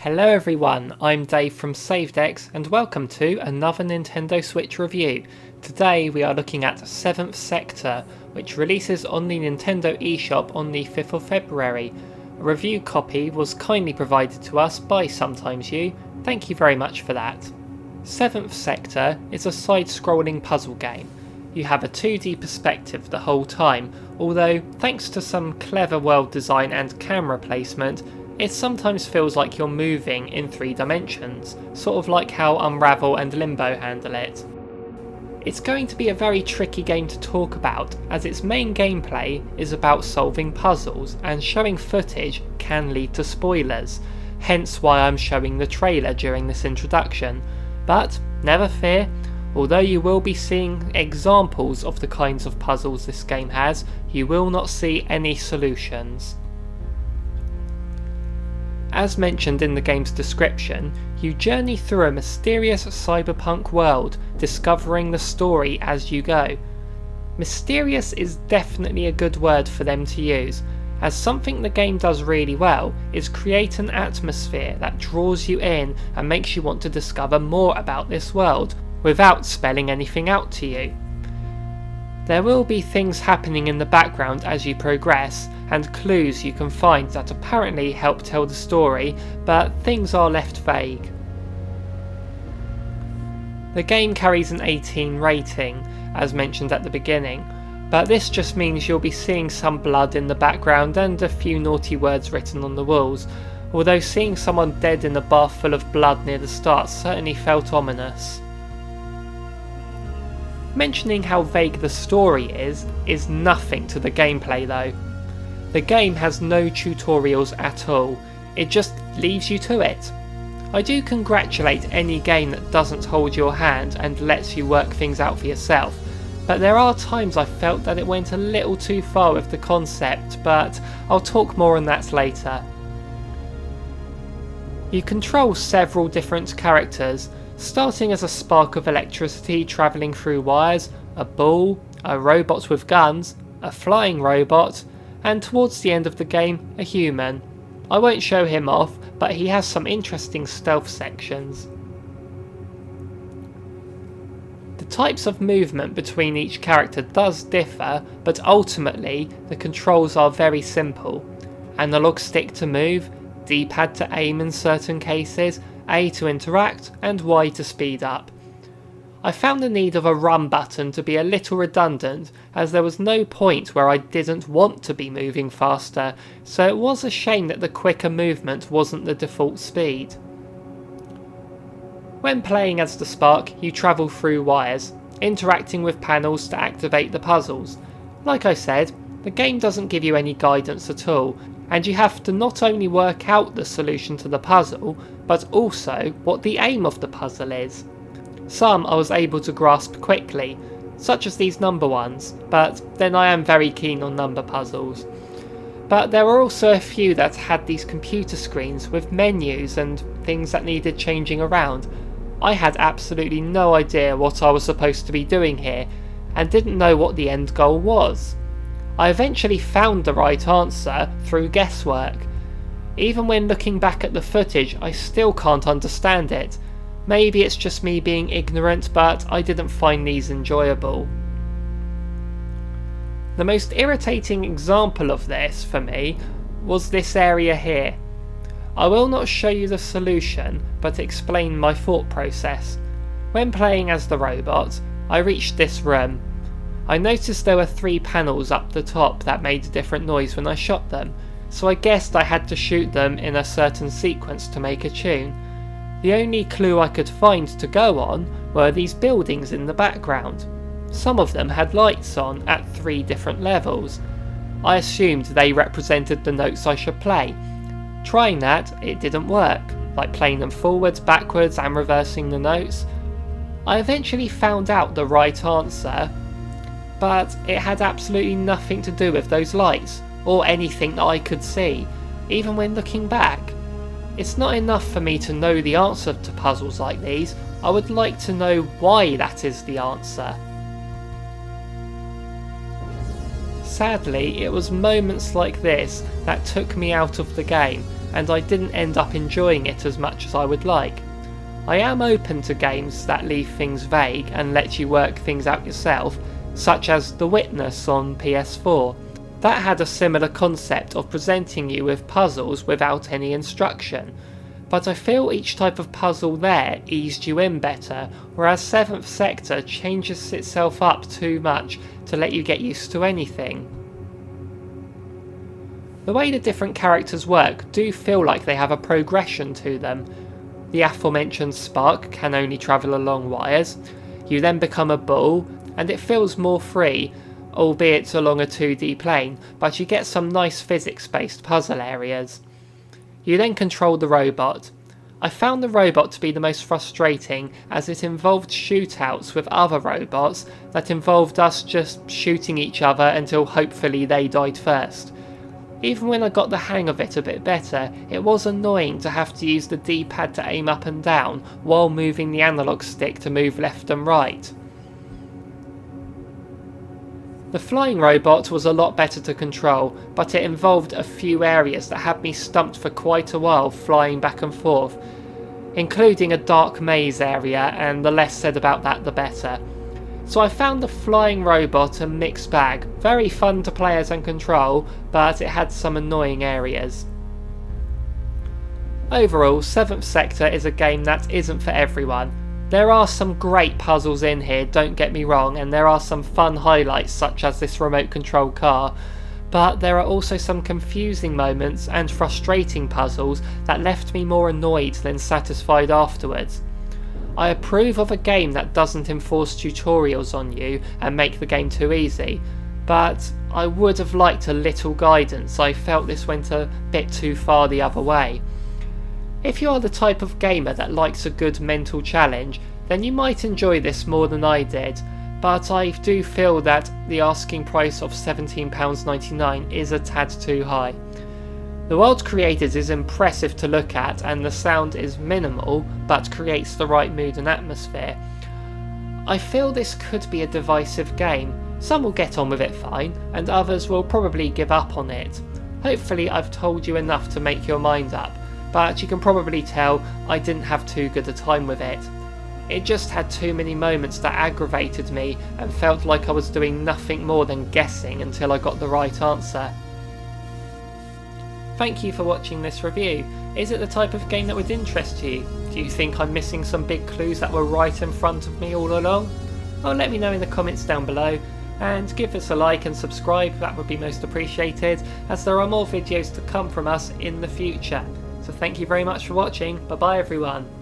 Hello everyone, I'm Dave from SavedX and welcome to another Nintendo Switch review. Today we are looking at 7th Sector, which releases on the Nintendo eShop on the 5th of February. A review copy was kindly provided to us by Sometimes You, thank you very much for that. 7th Sector is a side-scrolling puzzle game. You have a 2D perspective the whole time, although thanks to some clever world design and camera placement, it sometimes feels like you're moving in 3 dimensions, sort of like how Unravel and Limbo handle it. It's going to be a very tricky game to talk about, as its main gameplay is about solving puzzles, and showing footage can lead to spoilers, hence why I'm showing the trailer during this introduction. But never fear, although you will be seeing examples of the kinds of puzzles this game has, you will not see any solutions. As mentioned in the game's description, you journey through a mysterious cyberpunk world, discovering the story as you go. Mysterious is definitely a good word for them to use, as something the game does really well is create an atmosphere that draws you in and makes you want to discover more about this world, without spelling anything out to you. There will be things happening in the background as you progress, and clues you can find that apparently help tell the story, but things are left vague. The game carries an 18 rating, as mentioned at the beginning, but this just means you'll be seeing some blood in the background and a few naughty words written on the walls, although seeing someone dead in a bath full of blood near the start certainly felt ominous. Mentioning how vague the story is nothing to the gameplay though. The game has no tutorials at all, it just leaves you to it. I do congratulate any game that doesn't hold your hand and lets you work things out for yourself, but there are times I felt that it went a little too far with the concept, but I'll talk more on that later. You control several different characters, starting as a spark of electricity travelling through wires, a ball, a robot with guns, a flying robot, and towards the end of the game, a human. I won't show him off, but he has some interesting stealth sections. The types of movement between each character does differ, but ultimately the controls are very simple. Analog stick to move, D-pad to aim in certain cases, A to interact, and Y to speed up. I found the need of a run button to be a little redundant, as there was no point where I didn't want to be moving faster, so it was a shame that the quicker movement wasn't the default speed. When playing as the Spark, you travel through wires, interacting with panels to activate the puzzles. Like I said, the game doesn't give you any guidance at all, and you have to not only work out the solution to the puzzle, but also what the aim of the puzzle is. Some I was able to grasp quickly, such as these number ones, but then I am very keen on number puzzles. But there were also a few that had these computer screens with menus and things that needed changing around. I had absolutely no idea what I was supposed to be doing here, and didn't know what the end goal was. I eventually found the right answer through guesswork. Even when looking back at the footage, I still can't understand it. Maybe it's just me being ignorant, but I didn't find these enjoyable. The most irritating example of this for me was this area here. I will not show you the solution, but explain my thought process. When playing as the robot, I reached this room. I noticed there were 3 panels up the top that made a different noise when I shot them, so I guessed I had to shoot them in a certain sequence to make a tune. The only clue I could find to go on were these buildings in the background. Some of them had lights on at 3 different levels. I assumed they represented the notes I should play. Trying that, it didn't work, like playing them forwards, backwards and reversing the notes. I eventually found out the right answer, but it had absolutely nothing to do with those lights, or anything that I could see, even when looking back. It's not enough for me to know the answer to puzzles like these, I would like to know why that is the answer. Sadly, it was moments like this that took me out of the game, and I didn't end up enjoying it as much as I would like. I am open to games that leave things vague and let you work things out yourself, such as The Witness on PS4. That had a similar concept of presenting you with puzzles without any instruction, but I feel each type of puzzle there eased you in better, whereas 7th Sector changes itself up too much to let you get used to anything. The way the different characters work do feel like they have a progression to them. The aforementioned Spark can only travel along wires, you then become a Bull, and it feels more free, albeit along a 2D plane, but you get some nice physics-based puzzle areas. You then control the robot. I found the robot to be the most frustrating, as it involved shootouts with other robots that involved us just shooting each other until hopefully they died first. Even when I got the hang of it a bit better, it was annoying to have to use the D-pad to aim up and down while moving the analog stick to move left and right. The flying robot was a lot better to control, but it involved a few areas that had me stumped for quite a while flying back and forth, including a dark maze area, and the less said about that the better. So I found the flying robot a mixed bag, very fun to play as and control, but it had some annoying areas. Overall, 7th Sector is a game that isn't for everyone. There are some great puzzles in here, don't get me wrong, and there are some fun highlights such as this remote control car, but there are also some confusing moments and frustrating puzzles that left me more annoyed than satisfied afterwards. I approve of a game that doesn't enforce tutorials on you and make the game too easy, but I would have liked a little guidance. I felt this went a bit too far the other way. If you are the type of gamer that likes a good mental challenge, then you might enjoy this more than I did, but I do feel that the asking price of £17.99 is a tad too high. The world created is impressive to look at, and the sound is minimal but creates the right mood and atmosphere. I feel this could be a divisive game. Some will get on with it fine, and others will probably give up on it. Hopefully I've told you enough to make your mind up, but you can probably tell I didn't have too good a time with it. It just had too many moments that aggravated me and felt like I was doing nothing more than guessing until I got the right answer. Thank you for watching this review. Is it the type of game that would interest you? Do you think I'm missing some big clues that were right in front of me all along? Well, let me know in the comments down below, and give us a like and subscribe, that would be most appreciated, as there are more videos to come from us in the future. So thank you very much for watching, bye bye everyone.